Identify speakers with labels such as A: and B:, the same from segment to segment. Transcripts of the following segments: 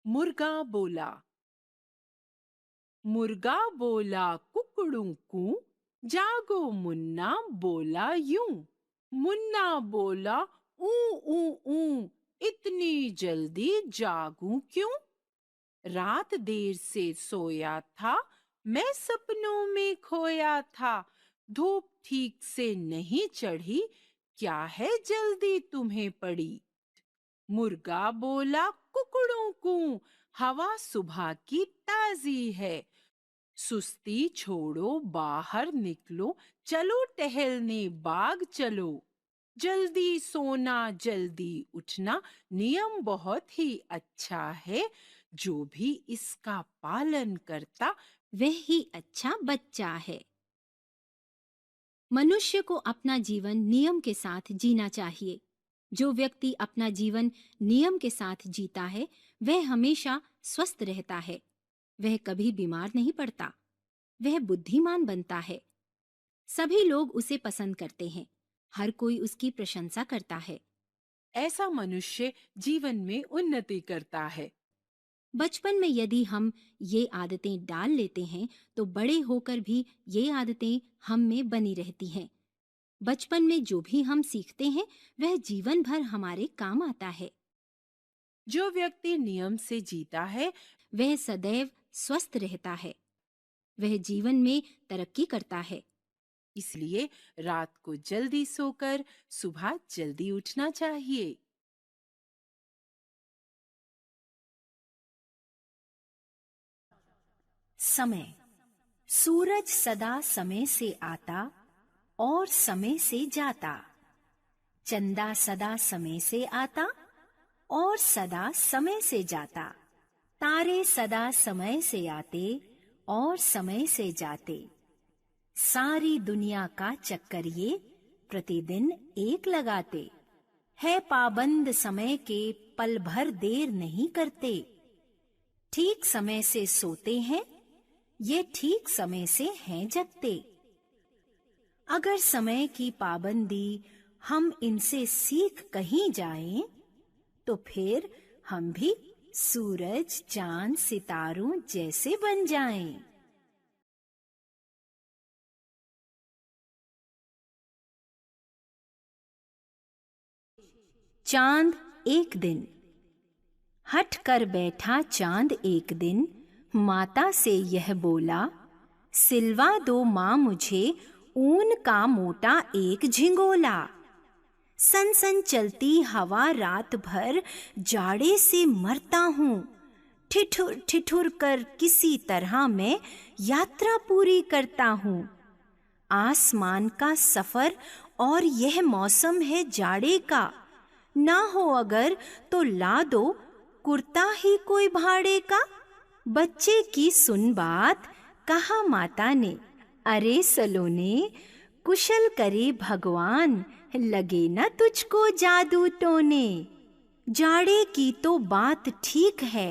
A: मुर्गा बोला। मुर्गा बोला कुकड़ू कू, जागो मुन्ना बोला यूं। मुन्ना बोला ऊ ऊ ऊ, इतनी जल्दी जागूं क्यों? रात देर से सोया था, मैं सपनों में खोया था। धूप ठीक से नहीं चढ़ी, क्या है जल्दी तुम्हें पड़ी? मुर्गा बोला कुकड़ों को, हवा सुबह की ताजी है। सुस्ती छोड़ो बाहर निकलो, चलो टहलने बाग चलो। जल्दी सोना जल्दी उठना, नियम बहुत ही अच्छा है। जो भी इसका पालन करता
B: वह ही अच्छा बच्चा है। मनुष्य को अपना जीवन नियम के साथ जीना चाहिए। जो व्यक्ति अपना जीवन नियम के साथ जीता है, वह हमेशा स्वस्थ रहता है। वह कभी बीमार नहीं पड़ता। वह बुद्धिमान बनता है। सभी लोग उसे पसंद करते हैं। हर कोई उसकी प्रशंसा करता है।
A: ऐसा मनुष्य जीवन में उन्नति करता है।
B: बचपन में यदि हम ये आदतें डाल लेते हैं, तो बड़े होकर भी ये आदतें हम में बनी रहती हैं। बचपन में जो भी हम सीखते हैं, वह जीवन भर हमारे काम आता है।
A: जो व्यक्ति नियम से जीता है,
B: वह सदैव स्वस्थ रहता है। वह जीवन में तरक्की करता है।
A: इसलिए रात को जल्दी सोकर सुबह जल्दी उठना चाहिए।
B: समय। सूरज सदा समय से आता और समय से जाता। चंदा सदा समय से आता और सदा समय से जाता। तारे सदा समय से आते और समय से जाते। सारी दुनिया का चक्कर ये प्रतिदिन एक लगाते। है पाबंद समय के, पल भर देर नहीं करते। ठीक समय से सोते हैं, ये ठीक समय से हैं जगते। अगर समय की पाबंदी हम इनसे सीख कहीं जाएं, तो फिर हम भी सूरज चांद सितारों जैसे बन जाएं। चांद एक दिन। हट कर बैठा चांद एक दिन, माता से यह बोला, सिलवा दो माँ मुझे ऊन का मोटा एक झिंगोला। सन सन चलती हवा रात भर जाड़े से मरता हूँ। ठिठुर ठिठुर कर किसी तरह मैं यात्रा पूरी करता हूँ। आसमान का सफर और यह मौसम है जाड़े का। ना हो अगर तो ला दो कुर्ता ही कोई भाड़े का। बच्चे की सुन बात, कहा माता ने, अरे सलोने, कुशल करे भगवान, लगे न तुझको जादू टोने। जाड़े की तो बात ठीक है,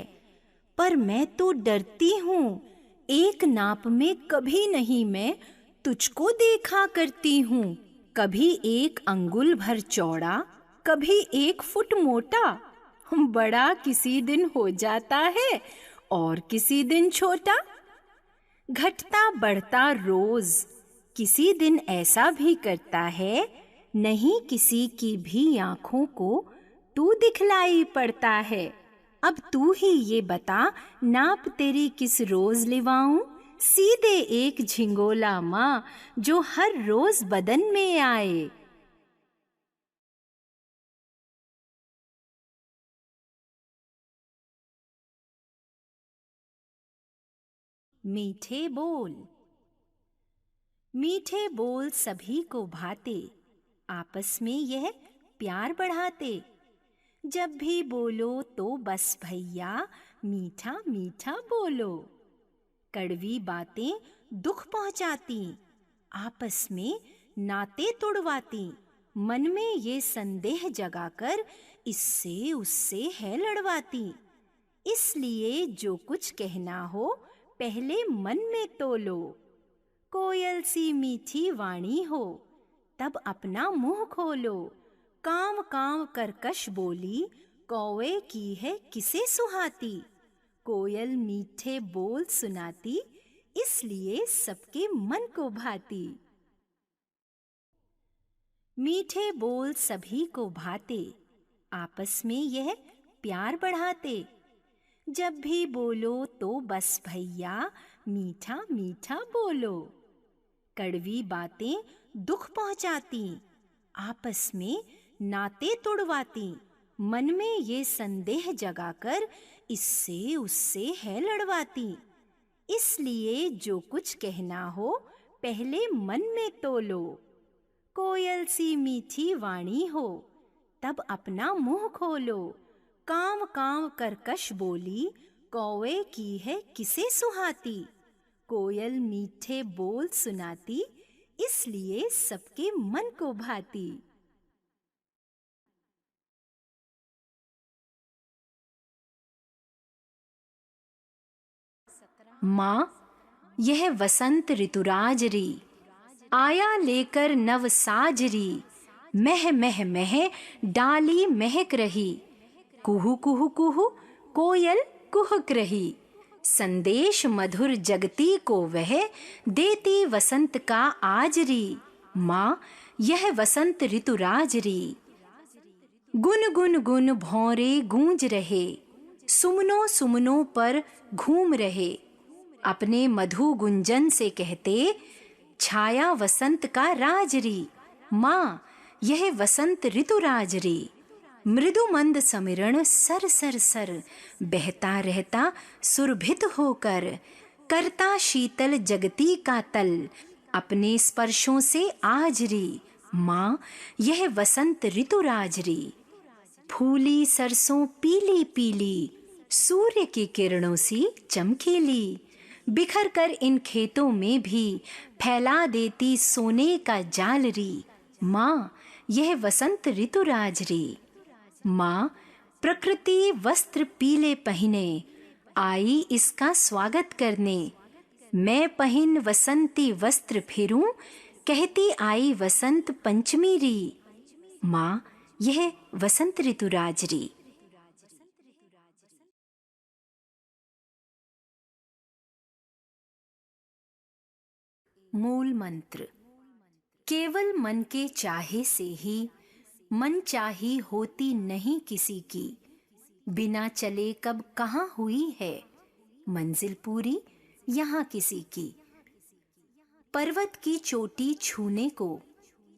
B: पर मैं तो डरती हूँ। एक नाप में कभी नहीं मैं तुझको देखा करती हूँ। कभी एक अंगुल भर चौड़ा, कभी 1 फुट मोटा। बड़ा किसी दिन हो जाता है और किसी दिन छोटा। घटता बढ़ता रोज, किसी दिन ऐसा भी करता है, नहीं किसी की भी आंखों को तू दिखलाई पड़ता है। अब तू ही ये बता, नाप तेरी किस रोज लिवाऊं? सीधे एक झिंगोला माँ, जो हर रोज बदन में आए। मीठे बोल। मीठे बोल सभी को भाते, आपस में यह प्यार बढ़ाते। जब भी बोलो तो बस भैया मीठा मीठा बोलो। कड़वी बातें दुख पहुंचाती, आपस में नाते तोड़वाती। मन में ये संदेह जगाकर इससे उससे है लड़वाती। इसलिए जो कुछ कहना हो, पहले मन में तोलो। कोयल सी मीठी वाणी हो, तब अपना मुंह खोलो। काम काम करकश बोली, कौवे की है किसे सुहाती। कोयल मीठे बोल सुनाती, इसलिए सबके मन को भाती। मीठे बोल सभी को भाते, आपस में यह प्यार बढ़ाते। जब भी बोलो तो बस भैया मीठा मीठा बोलो। कड़वी बातें दुख पहुंचाती, आपस में नाते तोड़वाती। मन में ये संदेह जगाकर इससे उससे है लड़वाती। इसलिए जो कुछ कहना हो पहले मन में तोलो। कोयल सी मीठी वाणी हो तब अपना मुंह खोलो। काम काम करकश बोली, कौवे की है किसे सुहाती। कोयल मीठे बोल सुनाती, इसलिए सबके मन को भाती। माँ, यह वसंत ऋतुराजरी आया लेकर नव साजरी। मह मह मह डाली महक रही, कुहू कुहू कुहू कोयल कुहक रही। संदेश मधुर जगती को वह देती वसंत का आजरी। माँ, यह वसंत ऋतुराजरी। गुन गुन गुन भौरे गूंज रहे, सुमनों सुमनों पर घूम रहे। अपने मधु गुंजन से कहते, छाया वसंत का राजरी। माँ, यह वसंत ऋतुराजरी। मृदु मंद समिरण सर सर सर बहता रहता सुरभित होकर। करता शीतल जगती का तल अपने स्पर्शों से आजरी। माँ, यह वसंत ऋतुराजरी। फूली सरसों पीली पीली, सूर्य की किरणों सी चमकीली। बिखर कर इन खेतों में भी फैला देती सोने का जालरी। माँ, यह वसंत ऋतुराजरी। माँ, प्रकृति वस्त्र पीले पहने आई इसका स्वागत करने। मैं पहिन वसंती वस्त्र फिरूं, कहती आई वसंत पंचमी री। माँ, यह वसंत ऋतुराजरी। मूल मंत्र। केवल मन के चाहे से ही मन चाही होती नहीं किसी की। बिना चले कब कहाँ हुई है मंजिल पूरी यहाँ किसी की। पर्वत की चोटी छूने को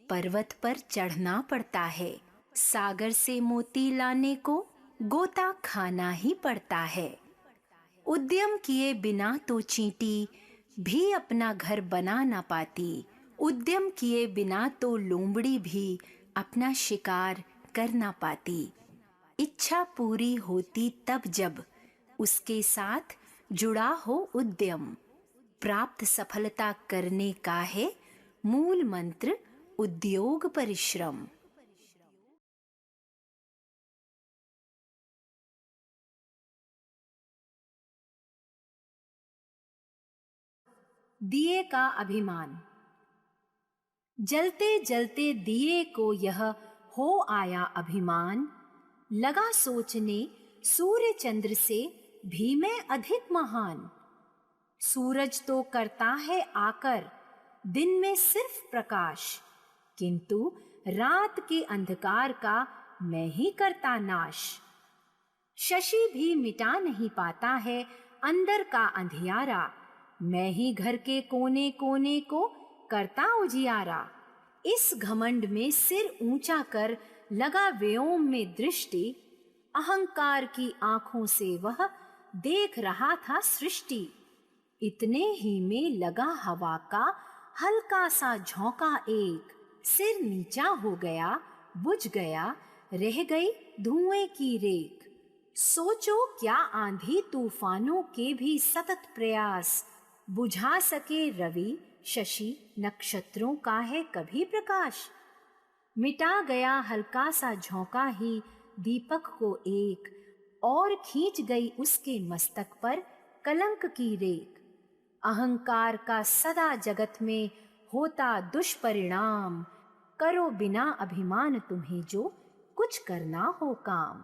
B: पर्वत पर चढ़ना पड़ता है। सागर से मोती लाने को गोता खाना ही पड़ता है। उद्यम किए बिना तो चींटी भी अपना घर बना ना पाती। उद्यम किए बिना तो लोमड़ी भी अपना शिकार कर ना पाती। इच्छा पूरी होती तब जब उसके साथ जुड़ा हो उद्यम। प्राप्त सफलता करने का है मूल मंत्र उद्योग परिश्रम। दिए का अभिमान। जलते जलते दिए को यह हो आया अभिमान। लगा सोचने सूर्य चंद्र से भी मैं अधिक महान। सूरज तो करता है आकर दिन में सिर्फ प्रकाश, किंतु रात के अंधकार का मैं ही करता नाश। शशि भी मिटा नहीं पाता है अंदर का अंधियारा। मैं ही घर के कोने कोने को करता उजियारा। इस घमंड में सिर ऊंचा कर लगा व्योम में दृष्टि। अहंकार की आंखों से वह देख रहा था सृष्टि। इतने ही में लगा हवा का हल्का सा झोंका एक। सिर नीचा हो गया, बुझ गया, रह गई धुएं की रेख। सोचो क्या आंधी तूफानों के भी सतत प्रयास बुझा सके रवि शशि नक्षत्रों का है कभी प्रकाश। मिटा गया हल्का सा झोंका ही दीपक को एक, और खींच गई उसके मस्तक पर कलंक की रेख। अहंकार का सदा जगत में होता दुष्परिणाम। करो बिना अभिमान तुम्हें जो कुछ करना हो काम।